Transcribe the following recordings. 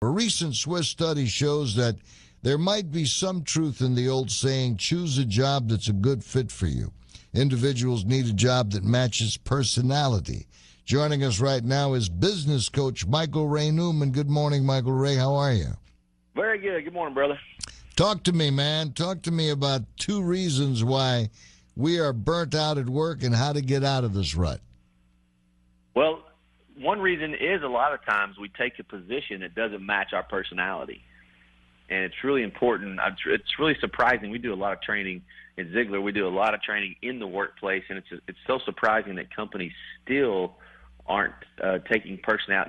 A recent Swiss study shows that there might be some truth in the old saying, choose a job that's a good fit for you. Individuals need a job that matches personality. Joining us right now is business coach Michael Ray Newman. Good morning, Michael Ray. How are you? Very good. Good morning, brother. Talk to me, man. Talk to me about 2 reasons why we are burnt out at work and how to get out of this rut. Well, one reason is a lot of times we take a position that doesn't match our personality. And it's really important. It's really surprising. We do a lot of training at ZIGLAR. We do a lot of training in the workplace, and it's so surprising that companies still aren't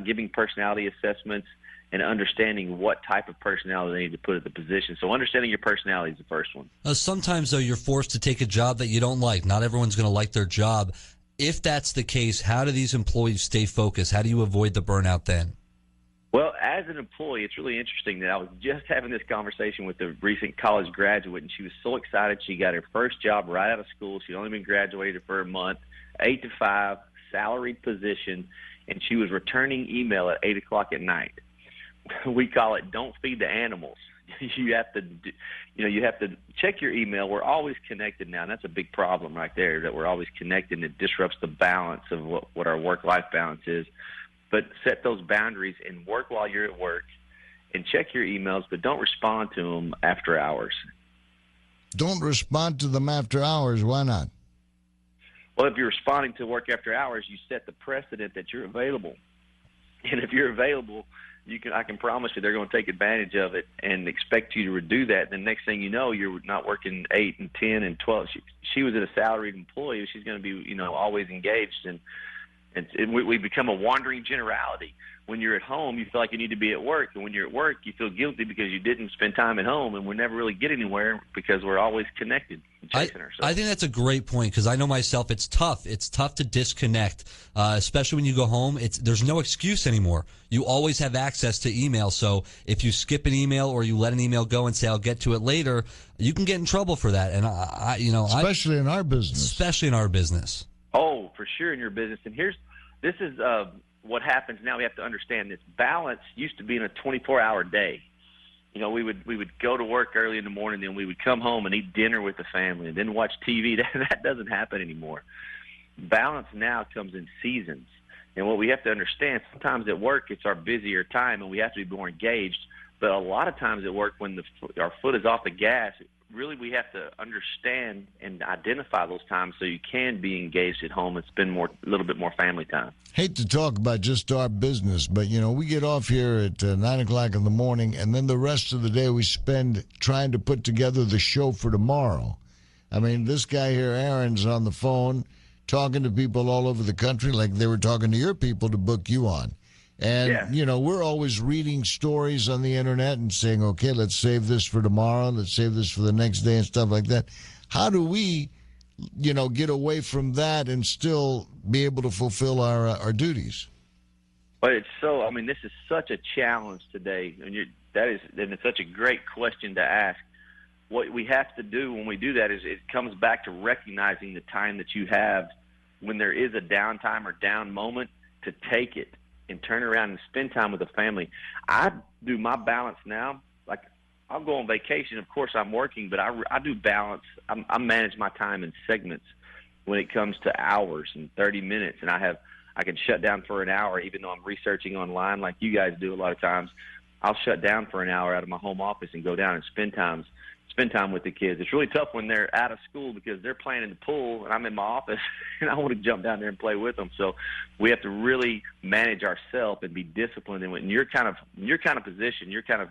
giving personality assessments and understanding what type of personality they need to put at the position. So understanding your personality is the first one. Sometimes, though, you're forced to take a job that you don't like. Not everyone's going to like their job. If that's the case, how do these employees stay focused? How do you avoid the burnout then? Well, as an employee, it's really interesting that I was just having this conversation with a recent college graduate, and she was so excited. She got her first job right out of school. She'd only been graduated for a month, 8 to 5, salaried position, and she was returning email at 8 o'clock at night. We call it "don't feed the animals." You have to check your email. We're always connected now, and that's a big problem right there, that we're always connected, and it disrupts the balance of what our work-life balance is. But set those boundaries and work while you're at work, and check your emails, but don't respond to them after hours. Don't respond to them after hours. Why not? Well, if you're responding to work after hours, you set the precedent that you're available. And if you're available, I can promise you they're going to take advantage of it and expect you to do that. And the next thing you know, you're not working 8 and 10 and 12. She was a salaried employee. She's going to be, always engaged. And we become a wandering generality. When you're at home, you feel like you need to be at work. And when you're at work, you feel guilty because you didn't spend time at home. And we never really get anywhere because we're always connected and chasing ourselves. I think that's a great point, because I know myself, it's tough. It's tough to disconnect, especially when you go home. There's no excuse anymore. You always have access to email. So if you skip an email or you let an email go and say, I'll get to it later, you can get in trouble for that. And Especially in our business. Especially in our business. Oh, for sure in your business. And this is what happens now. We have to understand this. Balance used to be in a 24-hour day. We would go to work early in the morning, then we would come home and eat dinner with the family and then watch TV. That doesn't happen anymore. Balance now comes in seasons. And what we have to understand, sometimes at work it's our busier time and we have to be more engaged. But a lot of times at work, when our foot is off the gas, really we have to understand and identify those times so you can be engaged at home and spend a little bit more family time. Hate to talk about just our business, but, we get off here at 9 o'clock in the morning, and then the rest of the day we spend trying to put together the show for tomorrow. I mean, this guy here, Aaron's on the phone talking to people all over the country like they were talking to your people to book you on. And, we're always reading stories on the internet and saying, okay, let's save this for tomorrow. Let's save this for the next day and stuff like that. How do we, get away from that and still be able to fulfill our duties? But this is such a challenge today. And it's such a great question to ask. What we have to do when we do that is it comes back to recognizing the time that you have when there is a downtime or down moment to take it and turn around and spend time with the family. I do my balance now. Like, I'll go on vacation. Of course, I'm working, but I do balance. I manage my time in segments when it comes to hours and 30 minutes. And I can shut down for an hour, even though I'm researching online like you guys do a lot of times. I'll shut down for an hour out of my home office and go down and spend time with the kids. It's really tough when they're out of school because they're playing in the pool and I'm in my office and I want to jump down there and play with them. So we have to really manage ourselves and be disciplined. And when your kind of position, your kind of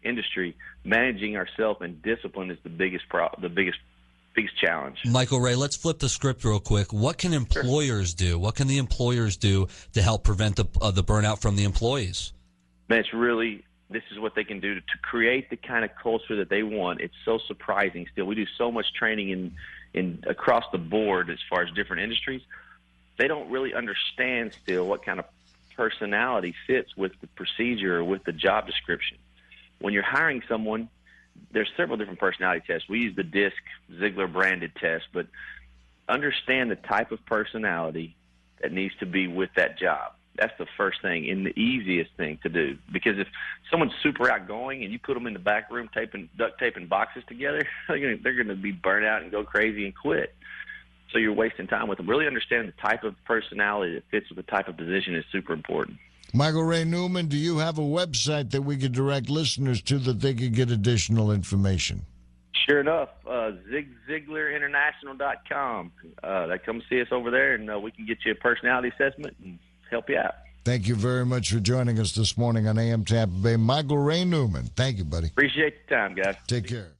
industry, managing ourselves and discipline is the biggest challenge. Michael Ray, let's flip the script real quick. What can employers do? What can the employers do to help prevent the burnout from the employees? Man, this is what they can do to create the kind of culture that they want. It's so surprising still. We do so much training in across the board as far as different industries. They don't really understand still what kind of personality fits with the procedure or with the job description. When you're hiring someone, there's several different personality tests. We use the DISC ZIGLAR branded test, but understand the type of personality that needs to be with that job. That's the first thing and the easiest thing to do. Because if someone's super outgoing and you put them in the back room duct taping boxes together, they're going to be burnt out and go crazy and quit. So you're wasting time with them. Really understand the type of personality that fits with the type of position is super important. Michael Ray Newman, do you have a website that we could direct listeners to that they could get additional information? Sure enough, ZIGLARinternational.com. Come see us over there, and we can get you a personality assessment and help you out. Thank you very much for joining us this morning on AM Tampa Bay. Michael Ray Newman, thank you, buddy. Appreciate the time, guys. Take care.